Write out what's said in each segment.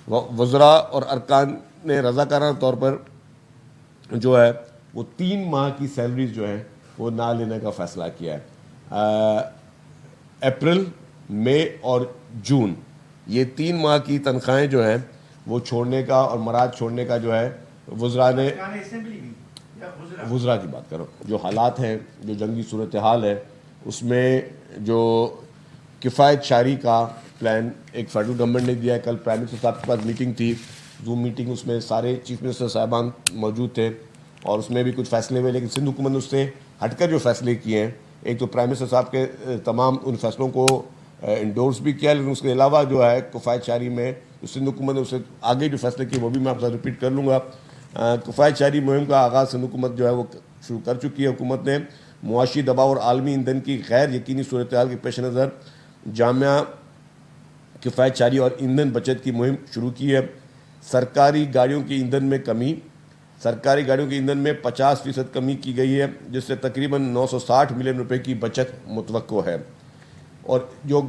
وزراء اور ارکان نے رضاکارانہ طور پر جو ہے وہ 3 ماہ کی سیلریز جو ہیں وہ نہ لینے کا فیصلہ کیا ہے۔ اپریل، مئی اور جون یہ 3 ماہ کی تنخواہیں جو ہیں وہ چھوڑنے کا اور مراد چھوڑنے کا جو ہے وزراء نے، وزراء کی بات کرو، جو حالات ہیں، جو جنگی صورتحال ہے، اس میں جو کفایت شاری کا پلان ایک فیڈرل گورنمنٹ نے دیا ہے۔ کل پرائم منسٹر صاحب کے پاس میٹنگ تھی، زوم میٹنگ، اس میں سارے چیف منسٹر صاحبان موجود تھے اور اس میں بھی کچھ فیصلے ہوئے، لیکن سندھ حکومت نے اس سے ہٹ کر جو فیصلے کیے ہیں، ایک تو پرائم منسٹر صاحب کے تمام ان فیصلوں کو انڈورس بھی کیا، لیکن اس کے علاوہ جو ہے کفایت شاری میں سندھ حکومت نے اس سے آگے جو فیصلے کیے وہ بھی میں آپ سے ریپیٹ کر لوں گا۔ کفایت شاری مہم کا آغاز سندھ حکومت جو ہے وہ شروع کر چکی ہے۔ حکومت نے معاشی دباؤ اور عالمی ایندھن کی غیر یقینی صورتحال کے پیش نظر جامعہ کفایت شاری اور ایندھن بچت کی مہم شروع کی ہے۔ سرکاری گاڑیوں کی ایندھن میں کمی، سرکاری گاڑیوں کے ایندھن میں 50% کمی کی گئی ہے، جس سے تقریباً 960 ملین روپے کی بچت متوقع ہے۔ اور جو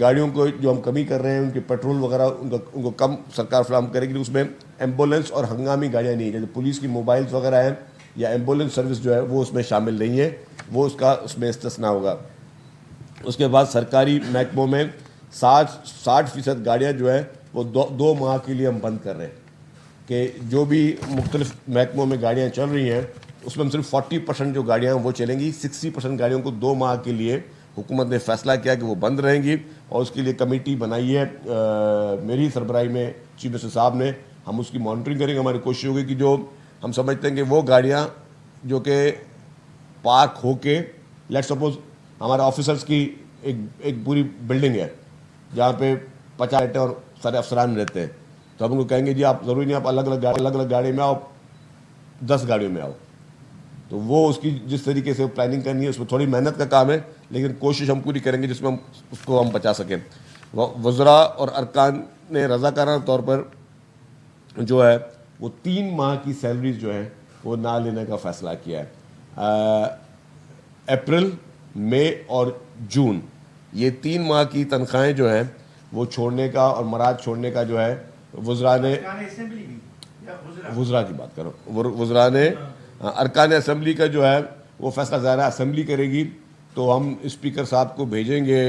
گاڑیوں کو جو ہم کمی کر رہے ہیں، ان کے پیٹرول وغیرہ ان کو کم سرکار فراہم کرے گی، اس میں ایمبولینس اور ہنگامی گاڑیاں نہیں ہیں، جیسے پولیس کی موبائلز وغیرہ ہیں یا ایمبولینس سروس جو ہے وہ اس میں شامل نہیں ہے، وہ اس میں استثناء ہوگا۔ اس کے بعد سرکاری محکموں میں 60% گاڑیاں جو ہیں وہ 2 ماہ کے لیے ہم بند کر رہے ہیں، کہ جو بھی مختلف محکموں میں گاڑیاں چل رہی ہیں اس میں ہم صرف 40% جو گاڑیاں وہ چلیں گی، 60% گاڑیوں کو 2 ماہ کے لیے حکومت نے فیصلہ کیا کہ وہ بند رہیں گی، اور اس کے لیے کمیٹی بنائی ہے میری سربراہی میں چیف منسٹر صاحب نے۔ ہم اس کی مانیٹرنگ کریں گے۔ ہماری کوشش ہوگی کہ جو ہم سمجھتے ہیں کہ وہ گاڑیاں جو کہ پارک ہو کے، لیٹ سپوز ہمارے آفیسرس کی ایک پوری بلڈنگ ہے جہاں پہ 50 رہتے ہیں اور سارے افسران رہتے ہیں، تو ہم ان کو کہیں گے جی آپ ضروری نہیں آپ الگ الگ گاڑی میں آؤ، 10 گاڑیوں میں آؤ۔ تو وہ اس کی جس طریقے سے پلاننگ کرنی ہے اس میں تھوڑی محنت کا کام ہے، لیکن کوشش ہم پوری کریں گے جس میں ہم اس کو بچا سکیں۔ وزراء اور ارکان نے رضاکارانہ طور پر جو ہے وہ 3 ماہ کی سیلریز جو ہیں وہ نہ لینے کا فیصلہ کیا ہے۔ اپریل، مئی اور جون یہ 3 ماہ کی تنخواہیں جو ہیں وہ چھوڑنے کا اور مراد چھوڑنے کا جو ہے وزراء نے، وزراء کی بات کرو، وزراء نے ارکان اسمبلی کا جو ہے وہ فیصلہ ظاہر ہے اسمبلی کرے گی، تو ہم اسپیکر صاحب کو بھیجیں گے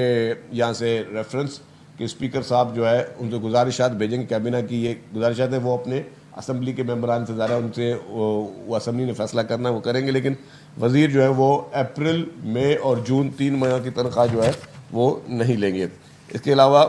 یہاں سے ریفرنس کہ اسپیکر صاحب جو ہے ان سے گزارشات بھیجیں گے، کابینہ کی یہ گزارشات ہیں وہ اپنے اسمبلی کے ممبران سے ظاہر ہے ان سے وہ اسمبلی نے فیصلہ کرنا ہے وہ کریں گے، لیکن وزیر جو ہے وہ اپریل، مئی اور جون 3 ماہ کی تنخواہ جو ہے وہ نہیں لیں گے۔ اس کے علاوہ